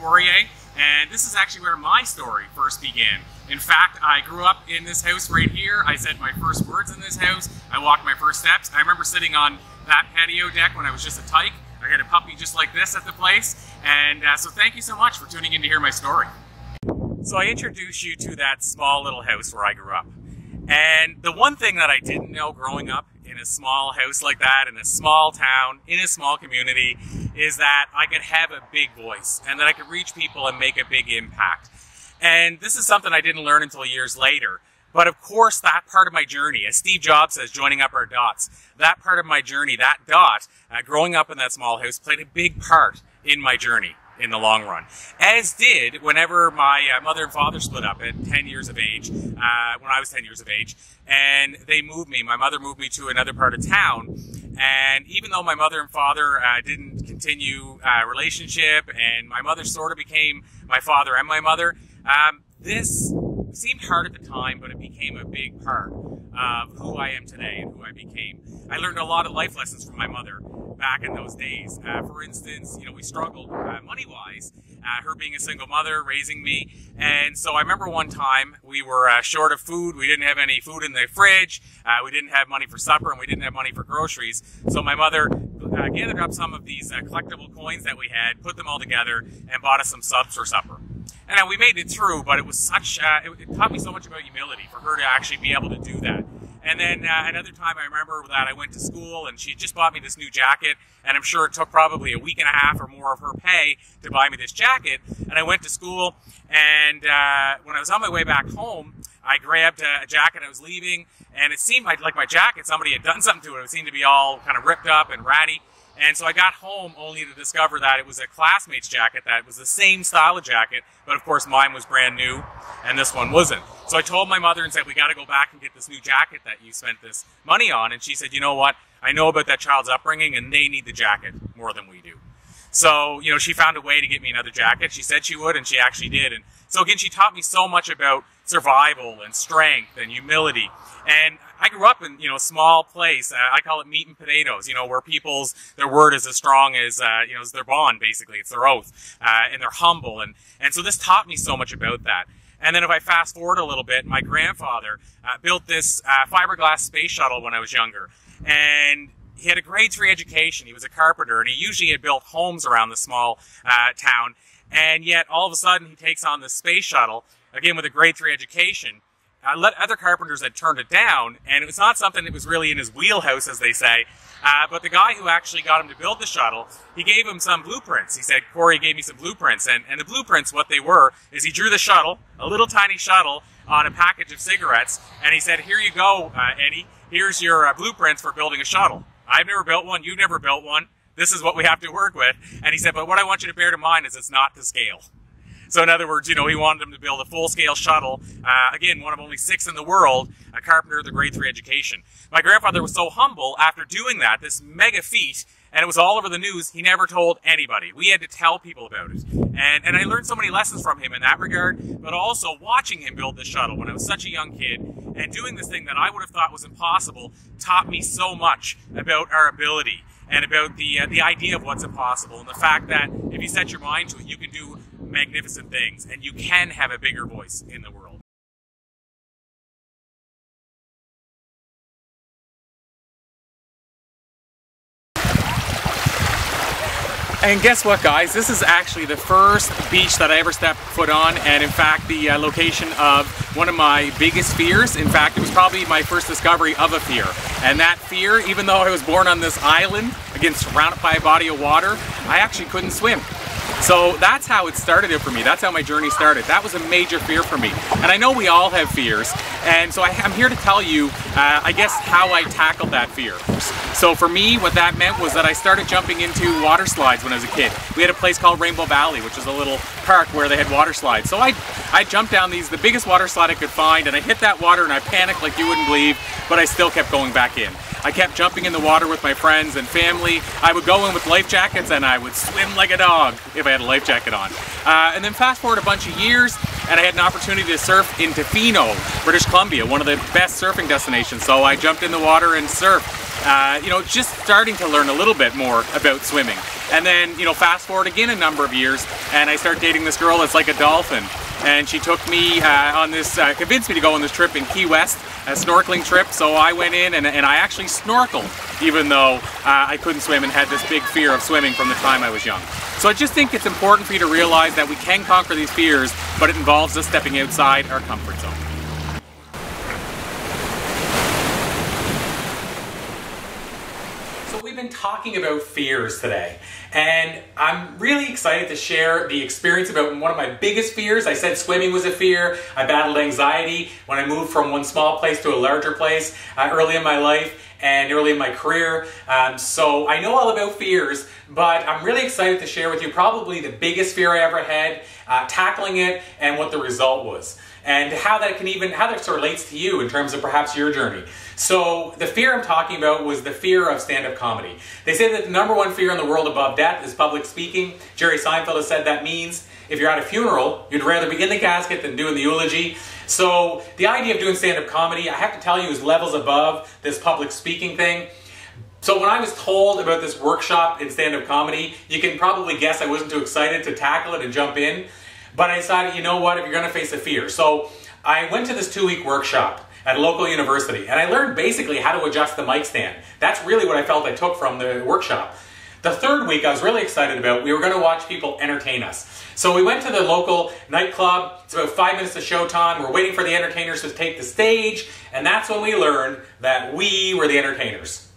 Poirier, and this is actually where my story first began. In fact, I grew up in this house right here. I said my first words in this house. I walked my first steps. I remember sitting on that patio deck when I was just a tyke. I had a puppy just like this at the place, and so thank you so much for tuning in to hear my story. So I introduced you to that small little house where I grew up. And the one thing that I didn't know growing up in a small house like that, in a small town, in a small community, is that I could have a big voice and that I could reach people and make a big impact. And this is something I didn't learn until years later. But of course, that part of my journey, as Steve Jobs says, joining up our dots, that part of my journey, that dot, growing up in that small house, played a big part in my journey in the long run. As did whenever my mother and father split up at 10 years of age, when I was 10 years of age, and they moved me. My mother moved me to another part of town, and even though my mother and father didn't continue a relationship, and my mother sort of became my father and my mother, this seemed hard at the time, but it became a big part of who I am today and who I became. I learned a lot of life lessons from my mother back in those days. For instance, we struggled money-wise, her being a single mother, raising me. And so I remember one time we were short of food. We didn't have any food in the fridge. We didn't have money for supper, and we didn't have money for groceries. So my mother gathered up some of these collectible coins that we had, put them all together, and bought us some subs for supper. And we made it through, but it was such, it taught me so much about humility for her to actually be able to do that. And then another time I remember that I went to school and she had just bought me this new jacket, and I'm sure it took probably a week and a half or more of her pay to buy me this jacket. And I went to school, and when I was on my way back home, I grabbed a jacket I was leaving, and it seemed like my jacket, somebody had done something to it. It seemed to be all kind of ripped up and ratty. And so I got home only to discover that it was a classmate's jacket that was the same style of jacket, but of course mine was brand new and this one wasn't. So I told my mother and said, we got to go back and get this new jacket that you spent this money on. And she said, you know what? I know about that child's upbringing and they need the jacket more than we do. So, she found a way to get me another jacket. She said she would, and she actually did. And so again, she taught me so much about survival and strength and humility. And I grew up in, a small place. I call it meat and potatoes, where their word is as strong as, as their bond, basically. It's their oath. And they're humble. And so this taught me so much about that. And then if I fast forward a little bit, my grandfather built this fiberglass space shuttle when I was younger. And he had a grade 3 education. He was a carpenter, and he usually had built homes around the small town. And yet, all of a sudden, he takes on this space shuttle, again with a grade 3 education. Other carpenters had turned it down, and it was not something that was really in his wheelhouse, as they say. But the guy who actually got him to build the shuttle, he gave him some blueprints. He said, Corey gave me some blueprints. And the blueprints, what they were, is he drew the shuttle, a little tiny shuttle, on a package of cigarettes. And he said, here you go, Eddie. Here's your blueprints for building a shuttle. I've never built one. You've never built one. This is what we have to work with. And he said, but what I want you to bear in mind is it's not to scale. So in other words, he wanted him to build a full-scale shuttle. Again, one of only 6 in the world, a carpenter with a grade 3 education. My grandfather was so humble after doing that, this mega feat, and it was all over the news, he never told anybody. We had to tell people about it. And I learned so many lessons from him in that regard, but also watching him build this shuttle when I was such a young kid, and doing this thing that I would have thought was impossible, taught me so much about our ability and about the idea of what's impossible, and the fact that if you set your mind to it, you can do magnificent things, and you can have a bigger voice in the world. And guess what, guys? This is actually the first beach that I ever stepped foot on, and in fact the location of one of my biggest fears. In fact, it was probably my first discovery of a fear. And that fear, even though I was born on this island, again surrounded by a body of water, I actually couldn't swim. So that's how it started for me. That's how my journey started. That was a major fear for me. And I know we all have fears. And so I'm here to tell you, I guess, how I tackled that fear. So for me, what that meant was that I started jumping into water slides when I was a kid. We had a place called Rainbow Valley, which is a little park where they had water slides. So I jumped down the biggest water slide I could find, and I hit that water and I panicked like you wouldn't believe, but I still kept going back in. I kept jumping in the water with my friends and family. I would go in with life jackets and I would swim like a dog if I had a life jacket on. And then fast forward a bunch of years, and I had an opportunity to surf in Tofino, British Columbia, one of the best surfing destinations. So I jumped in the water and surfed. just starting to learn a little bit more about swimming. And then, fast forward again a number of years, and I start dating this girl that's like a dolphin. And she took me on this, convinced me to go on this trip in Key West, a snorkeling trip. So I went in and I actually snorkeled, even though I couldn't swim and had this big fear of swimming from the time I was young. So I just think it's important for you to realize that we can conquer these fears, but it involves us stepping outside our comfort zone. So we've been talking about fears today, and I'm really excited to share the experience about one of my biggest fears. I said swimming was a fear. I battled anxiety when I moved from one small place to a larger place early in my life and early in my career. So I know all about fears, but I'm really excited to share with you probably the biggest fear I ever had, tackling it, and what the result was, and how that relates to you in terms of perhaps your journey. So the fear I'm talking about was the fear of stand-up comedy. They say that the #1 fear in the world above death is public speaking. Jerry Seinfeld has said that means if you're at a funeral, you'd rather be in the casket than doing the eulogy. So the idea of doing stand-up comedy, I have to tell you, is levels above this public speaking thing. So when I was told about this workshop in stand-up comedy, you can probably guess I wasn't too excited to tackle it and jump in. But I decided, you know what, if you're going to face a fear. So I went to this 2-week workshop at a local university, and I learned basically how to adjust the mic stand. That's really what I felt I took from the workshop. The 3rd week I was really excited about. We were going to watch people entertain us. So we went to the local nightclub. It's about 5 minutes to showtime. We're waiting for the entertainers to take the stage, and that's when we learned that we were the entertainers.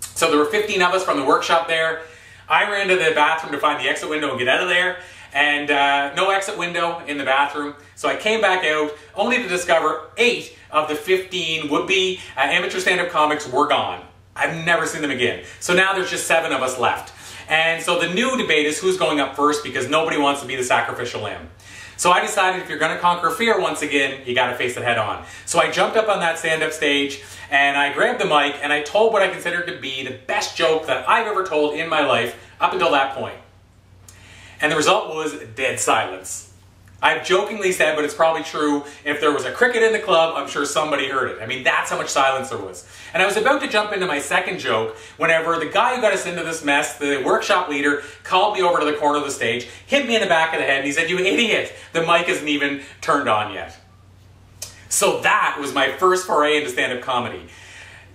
So there were 15 of us from the workshop there. I ran to the bathroom to find the exit window and get out of there, and no exit window in the bathroom. So I came back out only to discover 8 of the 15 would-be amateur stand-up comics were gone. I've never seen them again. So now there's just 7 of us left. And so the new debate is who's going up first, because nobody wants to be the sacrificial lamb. So I decided if you're going to conquer fear once again, you got to face it head on. So I jumped up on that stand-up stage and I grabbed the mic and I told what I considered to be the best joke that I've ever told in my life up until that point. And the result was dead silence. I've jokingly said, but it's probably true, if there was a cricket in the club, I'm sure somebody heard it. I mean, that's how much silence there was. And I was about to jump into my second joke whenever the guy who got us into this mess, the workshop leader, called me over to the corner of the stage, hit me in the back of the head, and he said, "You idiot, the mic isn't even turned on yet." So that was my first foray into stand-up comedy.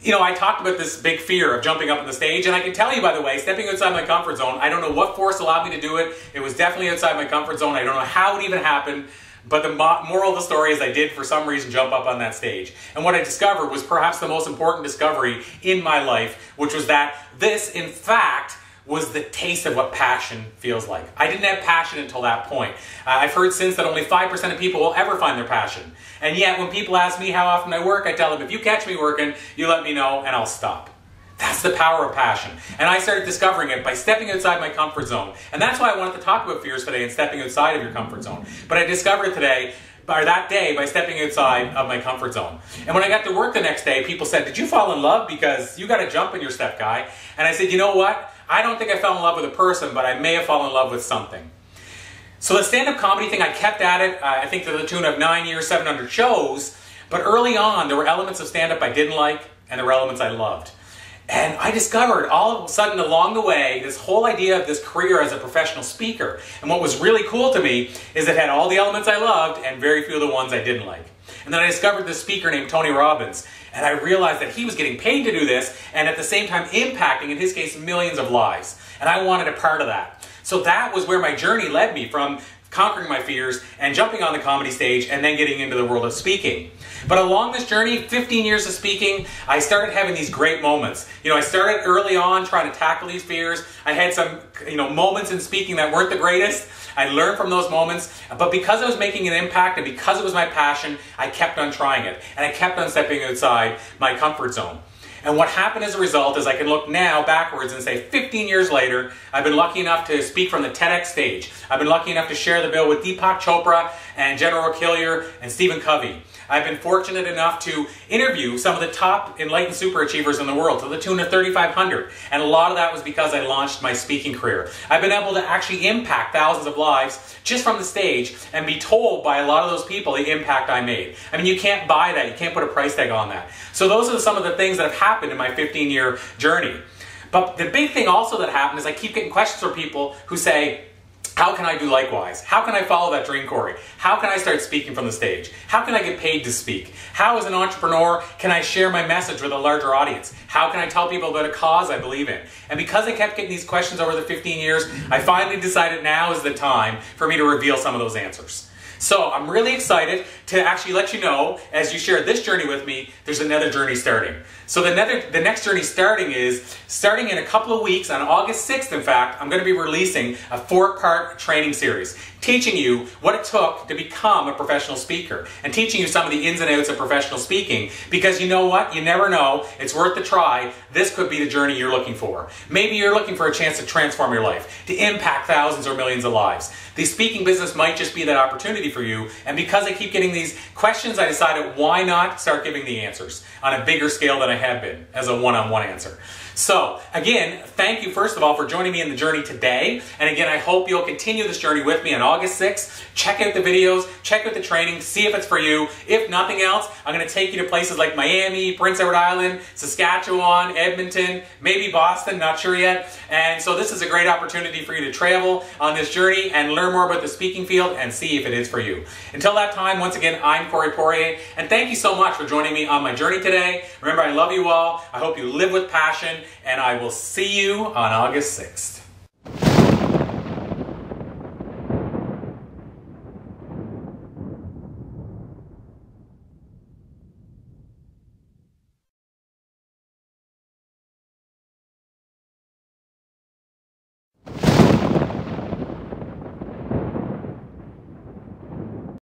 I talked about this big fear of jumping up on the stage, and I can tell you, by the way, stepping outside my comfort zone, I don't know what force allowed me to do it. It was definitely outside my comfort zone. I don't know how it even happened, but the moral of the story is I did, for some reason, jump up on that stage. And what I discovered was perhaps the most important discovery in my life, which was that this, in fact, was the taste of what passion feels like. I didn't have passion until that point. I've heard since that only 5% of people will ever find their passion. And yet when people ask me how often I work, I tell them, if you catch me working, you let me know and I'll stop. That's the power of passion. And I started discovering it by stepping outside my comfort zone. And that's why I wanted to talk about fears today and stepping outside of your comfort zone. But I discovered it today, or that day, by stepping outside of my comfort zone. And when I got to work the next day, people said, "Did you fall in love? Because you got to jump in your step, guy." And I said, you know what? I don't think I fell in love with a person, but I may have fallen in love with something. So the stand-up comedy thing, I kept at it, I think to the tune of 9 years, 700 shows. But early on, there were elements of stand-up I didn't like, and there were elements I loved. And I discovered all of a sudden along the way this whole idea of this career as a professional speaker. And what was really cool to me is it had all the elements I loved and very few of the ones I didn't like. And then I discovered this speaker named Tony Robbins. And I realized that he was getting paid to do this and at the same time impacting, in his case, millions of lives. And I wanted a part of that. So that was where my journey led me, from conquering my fears and jumping on the comedy stage and then getting into the world of speaking. But along this journey, 15 years of speaking, I started having these great moments. I started early on trying to tackle these fears. I had some, moments in speaking that weren't the greatest. I learned from those moments, but because I was making an impact and because it was my passion, I kept on trying it. And I kept on stepping outside my comfort zone. And what happened as a result is I can look now backwards and say 15 years later, I've been lucky enough to speak from the TEDx stage. I've been lucky enough to share the bill with Deepak Chopra and General Killier and Stephen Covey. I've been fortunate enough to interview some of the top enlightened superachievers in the world to the tune of 3,500. And a lot of that was because I launched my speaking career. I've been able to actually impact thousands of lives just from the stage and be told by a lot of those people the impact I made. I mean, you can't buy that. You can't put a price tag on that. So those are some of the things that have happened in my 15-year journey. But the big thing also that happened is I keep getting questions from people who say, how can I do likewise? How can I follow that dream, Corey? How can I start speaking from the stage? How can I get paid to speak? How, as an entrepreneur, can I share my message with a larger audience? How can I tell people about a cause I believe in? And because I kept getting these questions over the 15 years, I finally decided now is the time for me to reveal some of those answers. So I'm really excited to actually let you know, as you share this journey with me, there's another journey starting. So the next journey starting in a couple of weeks, on August 6th in fact, I'm going to be releasing a 4-part training series, teaching you what it took to become a professional speaker, and teaching you some of the ins and outs of professional speaking, because you know what? You never know. It's worth the try. This could be the journey you're looking for. Maybe you're looking for a chance to transform your life, to impact thousands or millions of lives. The speaking business might just be that opportunity for you, and because I keep getting these questions, I decided why not start giving the answers on a bigger scale than I have been as a one-on-one answer. So again, thank you first of all for joining me in the journey today. And again, I hope you'll continue this journey with me on August 6th. Check out the videos, check out the training, see if it's for you. If nothing else, I'm going to take you to places like Miami, Prince Edward Island, Saskatchewan, Edmonton, maybe Boston, not sure yet. And so this is a great opportunity for you to travel on this journey and learn more about the speaking field and see if it is for you. Until that time, once again, I'm Corey Poirier, and thank you so much for joining me on my journey today. Remember, I love you all. I hope you live with passion, and I will see you on August 6th.